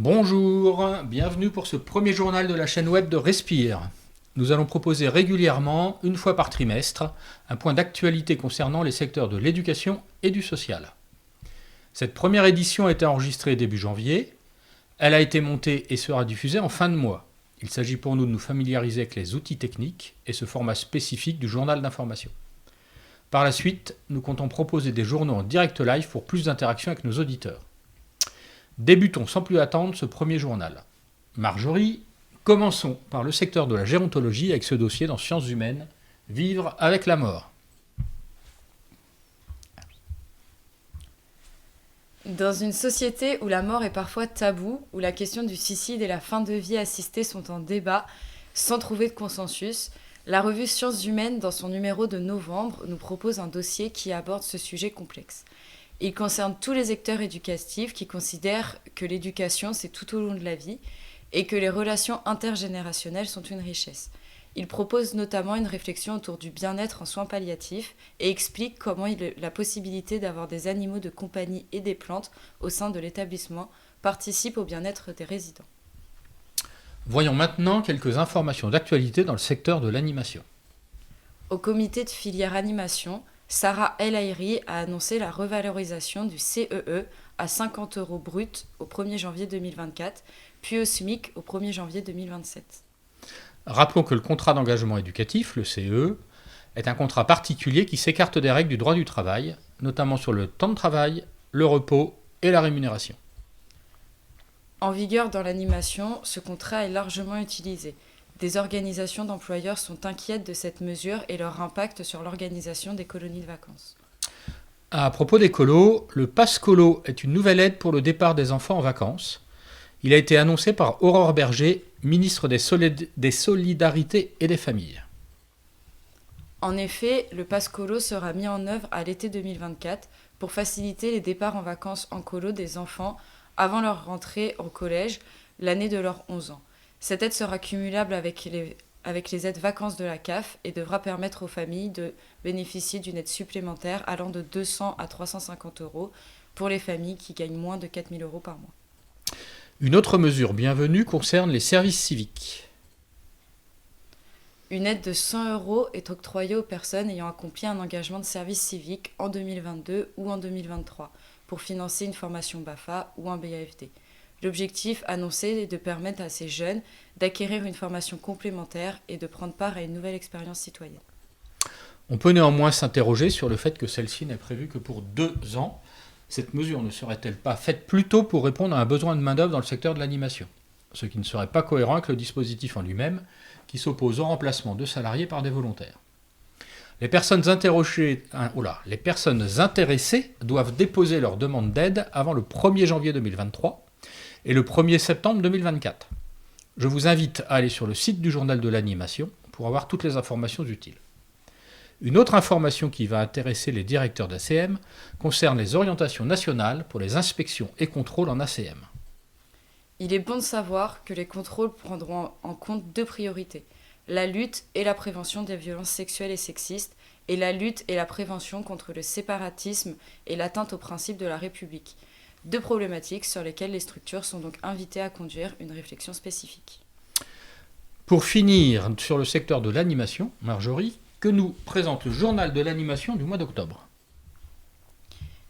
Bonjour, bienvenue pour ce premier journal de la chaîne web de Respire. Nous allons proposer régulièrement, une fois par trimestre, un point d'actualité concernant les secteurs de l'éducation et du social. Cette première édition a été enregistrée début janvier. Elle a été montée et sera diffusée en fin de mois. Il s'agit pour nous de nous familiariser avec les outils techniques et ce format spécifique du journal d'information. Par la suite, nous comptons proposer des journaux en direct live pour plus d'interaction avec nos auditeurs. Débutons sans plus attendre ce premier journal. Marjorie, commençons par le secteur de la gérontologie avec ce dossier dans Sciences humaines, Vivre avec la mort. Dans une société où la mort est parfois taboue, où la question du suicide et la fin de vie assistée sont en débat, sans trouver de consensus, la revue Sciences humaines, dans son numéro de novembre, nous propose un dossier qui aborde ce sujet complexe. Il concerne tous les acteurs éducatifs qui considèrent que l'éducation, c'est tout au long de la vie et que les relations intergénérationnelles sont une richesse. Il propose notamment une réflexion autour du bien-être en soins palliatifs et explique comment la possibilité d'avoir des animaux de compagnie et des plantes au sein de l'établissement participe au bien-être des résidents. Voyons maintenant quelques informations d'actualité dans le secteur de l'animation. Au comité de filière animation, Sarah El Haïry a annoncé la revalorisation du CEE à 50 € brut au 1er janvier 2024, puis au SMIC au 1er janvier 2027. Rappelons que le contrat d'engagement éducatif, le CE, est un contrat particulier qui s'écarte des règles du droit du travail, notamment sur le temps de travail, le repos et la rémunération. En vigueur dans l'animation, ce contrat est largement utilisé. Des organisations d'employeurs sont inquiètes de cette mesure et leur impact sur l'organisation des colonies de vacances. À propos des colos, le Pass Colo est une nouvelle aide pour le départ des enfants en vacances. Il a été annoncé par Aurore Berger, ministre des Solidarités et des Familles. En effet, le Pass Colo sera mis en œuvre à l'été 2024 pour faciliter les départs en vacances en colo des enfants avant leur rentrée au collège, l'année de leurs 11 ans. Cette aide sera cumulable avec les aides vacances de la CAF et devra permettre aux familles de bénéficier d'une aide supplémentaire allant de 200 à 350 € pour les familles qui gagnent moins de 4 000 € par mois. Une autre mesure bienvenue concerne les services civiques. Une aide de 100 € est octroyée aux personnes ayant accompli un engagement de service civique en 2022 ou en 2023 pour financer une formation BAFA ou un BAFD. L'objectif annoncé est de permettre à ces jeunes d'acquérir une formation complémentaire et de prendre part à une nouvelle expérience citoyenne. On peut néanmoins s'interroger sur le fait que celle-ci n'est prévue que pour 2 ans. Cette mesure ne serait-elle pas faite plutôt pour répondre à un besoin de main-d'œuvre dans le secteur de l'animation, ce qui ne serait pas cohérent avec le dispositif en lui-même, qui s'oppose au remplacement de salariés par des volontaires. Les personnes intéressées doivent déposer leur demande d'aide avant le 1er janvier 2023 et le 1er septembre 2024. Je vous invite à aller sur le site du journal de l'animation pour avoir toutes les informations utiles. Une autre information qui va intéresser les directeurs d'ACM concerne les orientations nationales pour les inspections et contrôles en ACM. Il est bon de savoir que les contrôles prendront en compte 2 priorités, la lutte et la prévention des violences sexuelles et sexistes, et la lutte et la prévention contre le séparatisme et l'atteinte aux principes de la République. 2 problématiques sur lesquelles les structures sont donc invitées à conduire une réflexion spécifique. Pour finir sur le secteur de l'animation, Marjorie, que nous présente le journal de l'animation du mois d'octobre.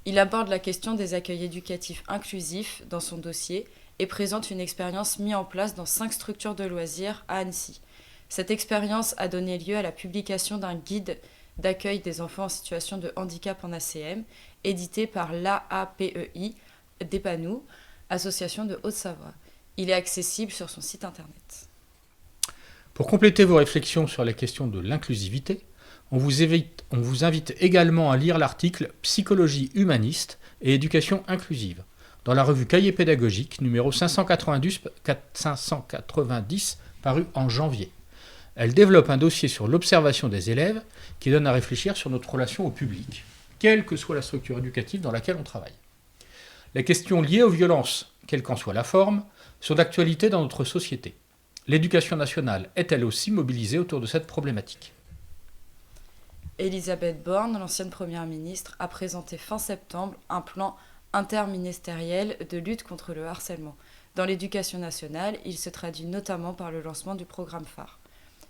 Il aborde la question des accueils éducatifs inclusifs dans son dossier et présente une expérience mise en place dans 5 structures de loisirs à Annecy. Cette expérience a donné lieu à la publication d'un guide d'accueil des enfants en situation de handicap en ACM, édité par l'AAPEI d'Epanou, Association de Haute-Savoie. Il est accessible sur son site internet. Pour compléter vos réflexions sur les questions de l'inclusivité, on vous invite également à lire l'article Psychologie humaniste et éducation inclusive dans la revue Cahier pédagogique numéro 590 paru en janvier. Elle développe un dossier sur l'observation des élèves qui donne à réfléchir sur notre relation au public, quelle que soit la structure éducative dans laquelle on travaille. Les questions liées aux violences, quelle qu'en soit la forme, sont d'actualité dans notre société. L'éducation nationale est-elle aussi mobilisée autour de cette problématique ? Elisabeth Borne, l'ancienne première ministre, a présenté fin septembre un plan interministériel de lutte contre le harcèlement. Dans l'éducation nationale, il se traduit notamment par le lancement du programme phare.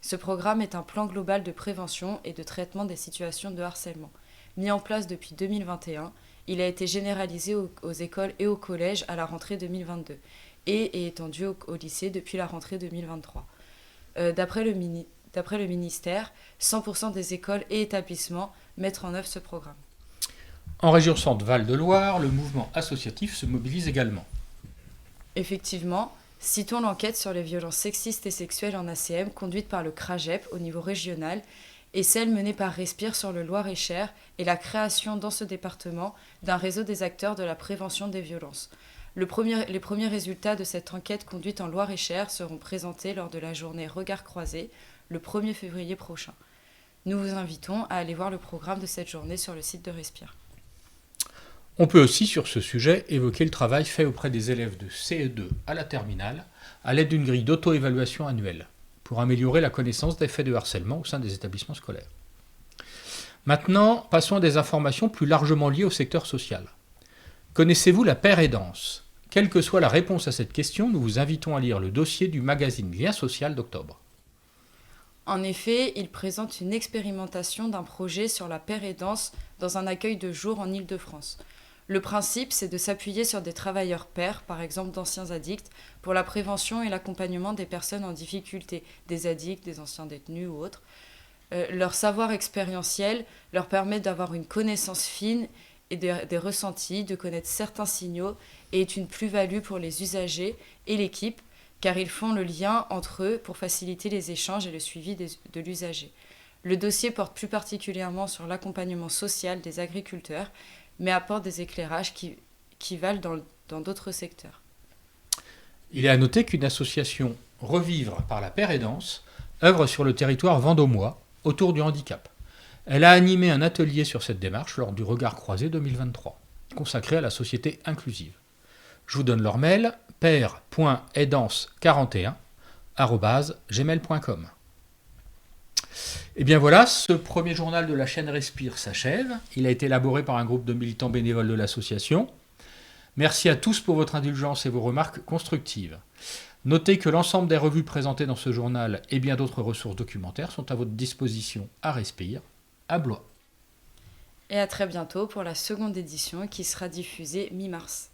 Ce programme est un plan global de prévention et de traitement des situations de harcèlement. Mis en place depuis 2021, il a été généralisé aux écoles et aux collèges à la rentrée 2022 et est étendu au lycée depuis la rentrée 2023. D'après le ministère, 100% des écoles et établissements mettent en œuvre ce programme. En région Centre-Val de Loire, le mouvement associatif se mobilise également. Effectivement, citons l'enquête sur les violences sexistes et sexuelles en ACM conduite par le CRAGEP au niveau régional et celle menée par Respire sur le Loir-et-Cher et la création dans ce département d'un réseau des acteurs de la prévention des violences. Les premiers résultats de cette enquête conduite en Loir-et-Cher seront présentés lors de la journée Regards croisés le 1er février prochain. Nous vous invitons à aller voir le programme de cette journée sur le site de Respire. On peut aussi, sur ce sujet, évoquer le travail fait auprès des élèves de CE2 à la terminale à l'aide d'une grille d'auto-évaluation annuelle pour améliorer la connaissance des faits de harcèlement au sein des établissements scolaires. Maintenant, passons à des informations plus largement liées au secteur social. Connaissez-vous la paire aidance ? Quelle que soit la réponse à cette question, nous vous invitons à lire le dossier du magazine Lien Social d'octobre. En effet, il présente une expérimentation d'un projet sur la paire aidance dans un accueil de jour en Île-de-France. Le principe, c'est de s'appuyer sur des travailleurs pairs, par exemple d'anciens addicts, pour la prévention et l'accompagnement des personnes en difficulté, des addicts, des anciens détenus ou autres. Leur savoir expérientiel leur permet d'avoir une connaissance fine et des ressentis, de connaître certains signaux et est une plus-value pour les usagers et l'équipe, car ils font le lien entre eux pour faciliter les échanges et le suivi de l'usager. Le dossier porte plus particulièrement sur l'accompagnement social des agriculteurs, mais apporte des éclairages qui valent dans d'autres secteurs. Il est à noter qu'une association Revivre par la paire aidance œuvre sur le territoire vendômois autour du handicap. Elle a animé un atelier sur cette démarche lors du Regard croisé 2023, consacré à la société inclusive. Je vous donne leur mail, paire.aidance41@gmail.com. Et bien voilà, ce premier journal de la chaîne Respire s'achève. Il a été élaboré par un groupe de militants bénévoles de l'association. Merci à tous pour votre indulgence et vos remarques constructives. Notez que l'ensemble des revues présentées dans ce journal et bien d'autres ressources documentaires sont à votre disposition à Respire, à Blois. Et à très bientôt pour la seconde édition qui sera diffusée mi-mars.